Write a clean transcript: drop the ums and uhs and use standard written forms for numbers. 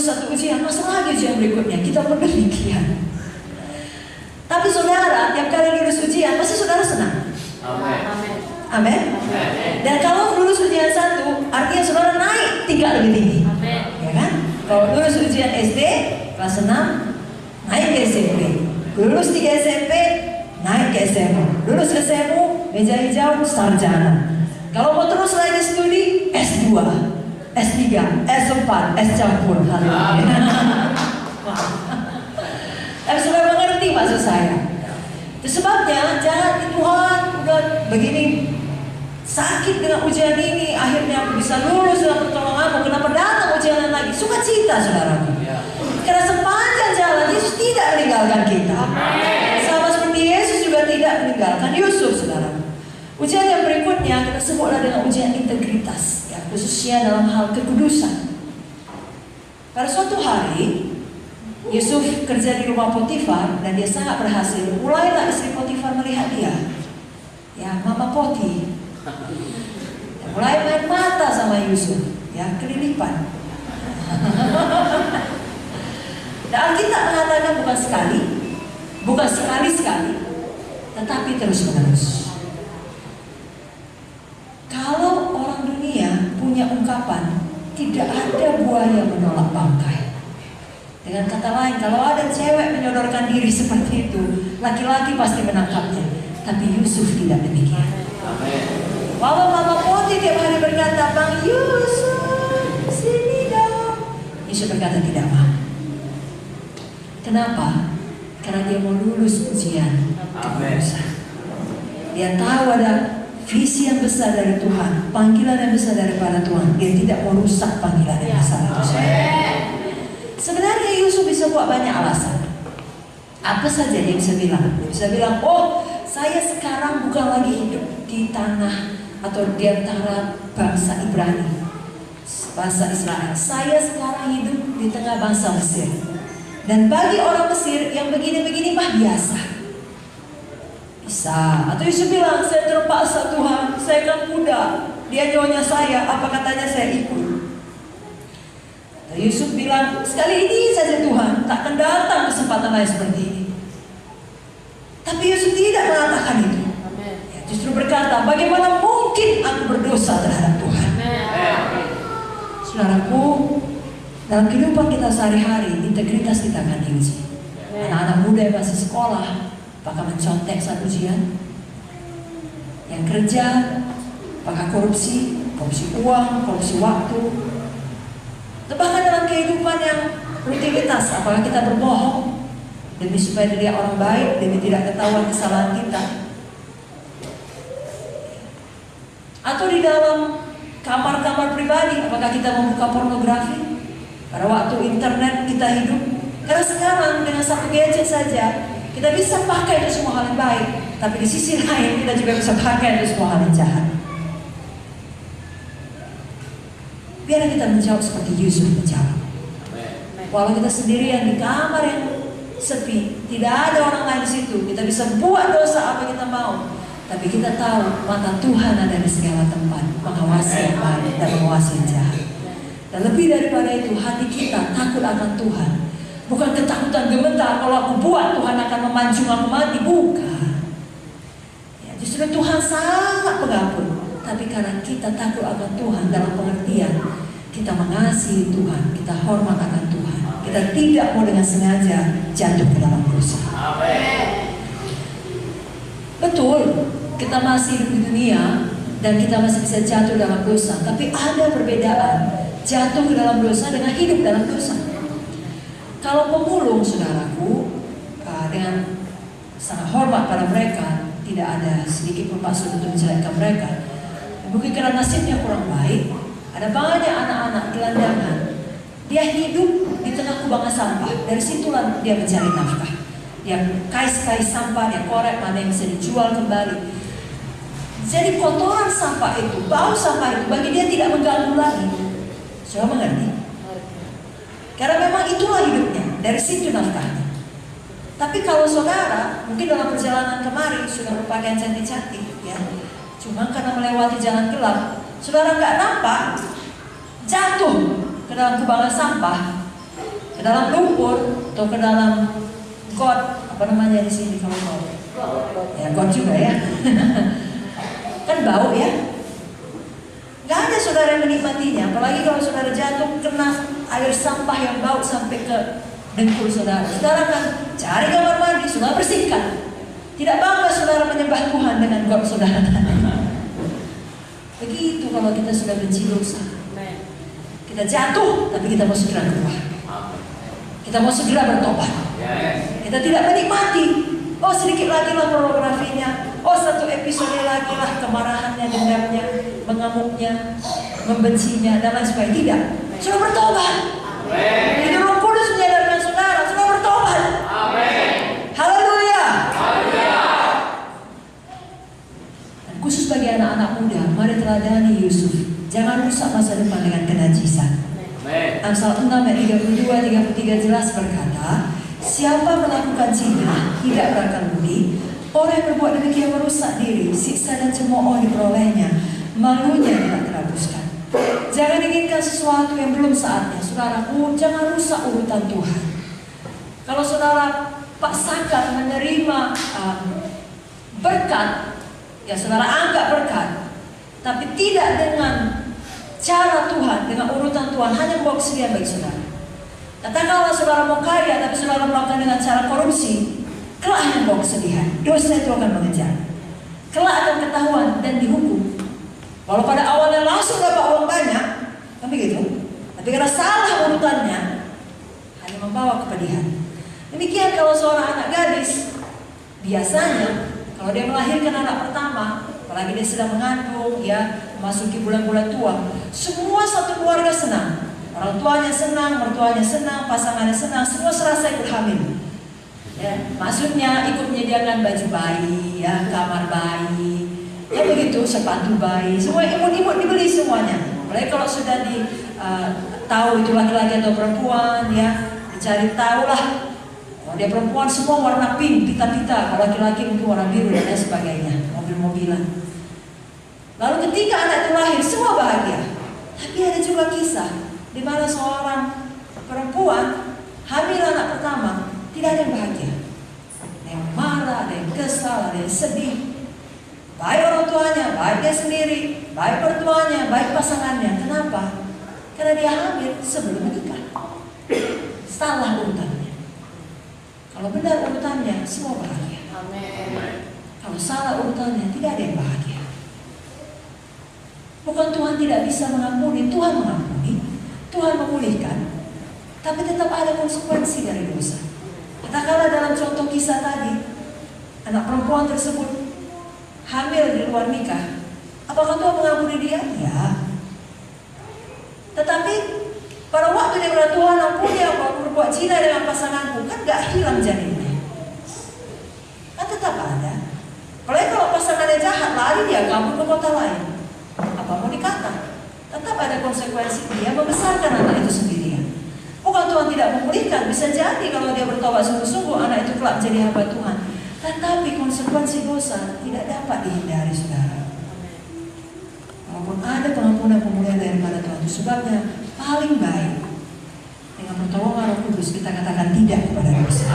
satu ujian, masuk lagi ujian berikutnya. Kita pun demikian. Tapi saudara, tiap kali lulus ujian, pasti saudara senang. Amin. Dan kalau lulus ujian 1, artinya saudara naik tingkat lebih tinggi. Ya kan? Kalau lulus ujian SD, kelas 6, naik ke SMP. Lulus 3 SMP, naik ke SMA. Lulus SMU, meja hijau, sarjana. Kalau mau terus lagi studi, S2, S3, S4, S campur. Tapi saudara mengerti maksud saya. Itu sebabnya jangan Tuhan udah begini sakit dengan ujian ini, akhirnya aku bisa lulus dengan pertolonganmu. Kenapa datang ujian lagi? Sukacita saudaraku. Karena sepanjang jalan Yesus tidak meninggalkan kita. Sama seperti Yesus juga tidak meninggalkan Yusuf, saudara. Ujian yang berikutnya kita sebutlah dengan ujian integritas, ya, khususnya dalam hal kekudusan. Pada suatu hari Yusuf kerja di rumah Potifar dan dia sangat berhasil. Mulailah istri Potifar melihat dia, ya, Mama Poti, ya, mulai main mata sama Yusuf, ya, kelilipan. Dan Alkitab mengatakan bukan sekali, tetapi terus menerus. Kalau orang dunia punya ungkapan, tidak ada buaya menolak bangkai. Dengan kata lain, kalau ada cewek menyodorkan diri seperti itu, laki-laki pasti menangkapnya. Tapi Yusuf tidak demikian. Walau Mama Poti tiap hari berkata, Bang Yusuf, sini dong. Yusuf berkata tidak mau. Kenapa? Karena dia mau lulus ujian kekudusan. Dia tahu ada visi yang besar dari Tuhan, panggilan yang besar daripada Tuhan. Dia tidak mau rusak panggilan yang besar itu. Sebenarnya Yusuf bisa buat banyak alasan. Apa saja dia bisa bilang? Dia bisa bilang, oh, saya sekarang bukan lagi hidup di tanah atau di antara bangsa Ibrani, bangsa Israel. Saya sekarang hidup di tengah bangsa Mesir. Dan bagi orang Mesir yang begini-begini mah biasa. Bisa. Atau Yusuf bilang, saya terpaksa Tuhan, saya kan muda, dia nyonya saya, apa katanya saya ikut. Atau Yusuf bilang, sekali ini saja Tuhan, tak akan datang kesempatan lain seperti ini. Tapi Yusuf tidak mengatakan itu. Ya, justru berkata, bagaimana mungkin aku berdosa terhadap Tuhan. Saudaraku, dalam kehidupan kita sehari-hari, integritas kita akan diuji. Anak-anak muda yang masih sekolah, apakah mencontek saat ujian? Yang kerja, apakah korupsi uang, korupsi waktu? Atau bahkan dalam kehidupan yang rutinitas, apakah kita berbohong demi supaya dilihat orang baik, demi tidak ketahuan kesalahan kita? Atau di dalam kamar-kamar pribadi, apakah kita membuka pornografi? Pada waktu internet kita hidup, karena sekarang dengan satu gadget saja kita bisa pakai itu semua hal yang baik, tapi di sisi lain kita juga bisa pakai itu semua hal yang jahat. Biar kita menjawab seperti Yusuf menjawab. Walau kita sendirian di kamar yang sepi, tidak ada orang lain di situ, kita bisa buat dosa apa kita mau, tapi kita tahu mata Tuhan ada di segala tempat, mengawasi yang baik dan mengawasi yang jahat. Dan lebih daripada itu, hati kita takut akan Tuhan. Bukan ketakutan gemetar kalau aku buat Tuhan akan memancung aku mati, bukan. Ya, justru Tuhan sangat pengampun. Tapi karena kita takut akan Tuhan dalam pengertian kita mengasihi Tuhan, kita hormat akan Tuhan, kita tidak mau dengan sengaja jatuh ke dalam dosa. Betul, kita masih hidup di dunia dan kita masih bisa jatuh dalam dosa. Tapi ada perbedaan jatuh ke dalam dosa dengan hidup dalam dosa. Kalau pemulung, saudaraku, dengan sangat hormat pada mereka, tidak ada sedikit pun maksud untuk menjelekkan mereka. Mungkin karena nasibnya kurang baik, ada banyak anak-anak gelandangan. Dia hidup di tengah kubangan sampah. Dari situlah dia mencari nafkah. Dia kais-kais sampah, dia korek mana yang bisa dijual kembali. Jadi kotoran sampah itu, bau sampah itu bagi dia tidak mengganggu lagi. Sudah mengerti? Karena memang itulah hidupnya, dari situ nafkahnya. Tapi kalau saudara, mungkin dalam perjalanan kemari sudah berpakaian cantik-cantik, ya, cuma karena melewati jalan gelap, saudara nggak nampak, jatuh ke dalam kubangan sampah, Ke dalam lumpur atau ke dalam got, apa namanya di sini kalau mau? Ya got juga ya. Kan bau ya. Gak ada saudara yang menikmatinya, apalagi kalau saudara jatuh kena air sampah yang bau sampai ke dengkul saudara. Saudara kan cari kamar mandi, saudara bersihkan. Tidak bangga saudara menyembah Tuhan dengan got saudara tadi. Begitu kalau kita sudah benci dosa. Kita jatuh, tapi kita mau segera keluar. Kita mau segera bertobat. Kita tidak menikmati. Oh sedikit lagi lah pornografinya. Oh satu episode lagi lah kemarahannya, dendamnya, mengamuknya, membencinya dan lain sebagainya. Tidak. Sudah bertobat. Jadi Roh Kudus menyadarkan saudara sudah bertobat. Haleluya. Dan khusus bagi anak-anak muda, mari teladani Yusuf. Jangan rusak masa depan dengan kenajisan. Amsal 6 ayat 32-33 jelas berkata, siapa melakukan zina tidak berakal budi, orang yang berbuat demikian merusak diri, siksa dan cemooh diperolehnya, malunya tidak terhapuskan. Jangan inginkan sesuatu yang belum saatnya, saudaraku. Jangan rusak urutan Tuhan. Kalau saudara paksakan menerima berkat, ya saudara anggap berkat, tapi tidak dengan cara Tuhan, dengan urutan Tuhan, hanya membawa kesedihan bagi saudara. Katakanlah saudara mau kaya, tapi saudara melakukan dengan cara korupsi, kelak akan membawa kesedihan. Dosa itu akan mengejar. Kelak akan ketahuan dan dihukum. Walau pada awalnya langsung dapat uang banyak, kan begitu. Tapi karena salah urutannya, hanya membawa kepedihan. Demikian kalau seorang anak gadis, biasanya kalau dia melahirkan anak pertama, apalagi dia sedang mengandung, ya memasuki bulan-bulan tua, semua satu keluarga senang. Orang tuanya senang, mertuanya senang, pasangannya senang, semua serasa ikut hamil. Ya, maksudnya ikut menyediakan baju bayi, ya, kamar bayi, ya begitu, sepatu bayi, semua imut-imut dibeli semuanya. Apalagi kalau sudah tahu itu laki-laki atau perempuan, ya dicari tahu lah. Kalau dia perempuan semua warna pink, pita-pita. Kalau laki-laki mungkin warna biru dan lain sebagainya, mobil-mobilan. Lalu ketika anak itu lahir, semua bahagia. Tapi ada juga kisah di mana seorang perempuan hamil anak pertama, tidak ada yang bahagia. Ada yang marah, ada yang kesal, ada yang sedih. Baik orang tuanya, baik dia sendiri, baik mertuanya, baik pasangannya. Kenapa? Karena dia hamil sebelum menikah. Salah urutannya. Kalau benar urutannya, semua bahagia. Amin. Kalau salah urutannya, tidak ada yang bahagia. Bukan Tuhan tidak bisa mengampuni, Tuhan mengampuni, Tuhan memulihkan, tapi tetap ada konsekuensi dari dosa. Katakanlah dalam contoh kisah tadi, anak perempuan tersebut hamil di luar nikah. Apakah Tuhan mengampuni dia? Ya. Tetapi pada waktu dia berkata, Tuhan ampuni aku berbuat zina dengan pasanganku, kan gak hilang janinnya. Kan tetap ada. Apalagi kalau pasangannya jahat, lari dia kabur ke kota lain. Apa mau dikata? Tetap ada konsekuensi dia membesarkan anak itu sendirian. Bukan Tuhan tidak memulihkan, bisa jadi kalau dia bertobat sungguh-sungguh anak itu kelak menjadi hamba Tuhan. Tetapi konsekuensi dosa tidak dapat dihindari, saudara. Walaupun ada pengampunan pemulihan daripada Tuhan, itu sebabnya paling baik dengan pertolongan Roh Kudus kita katakan tidak kepada dosa.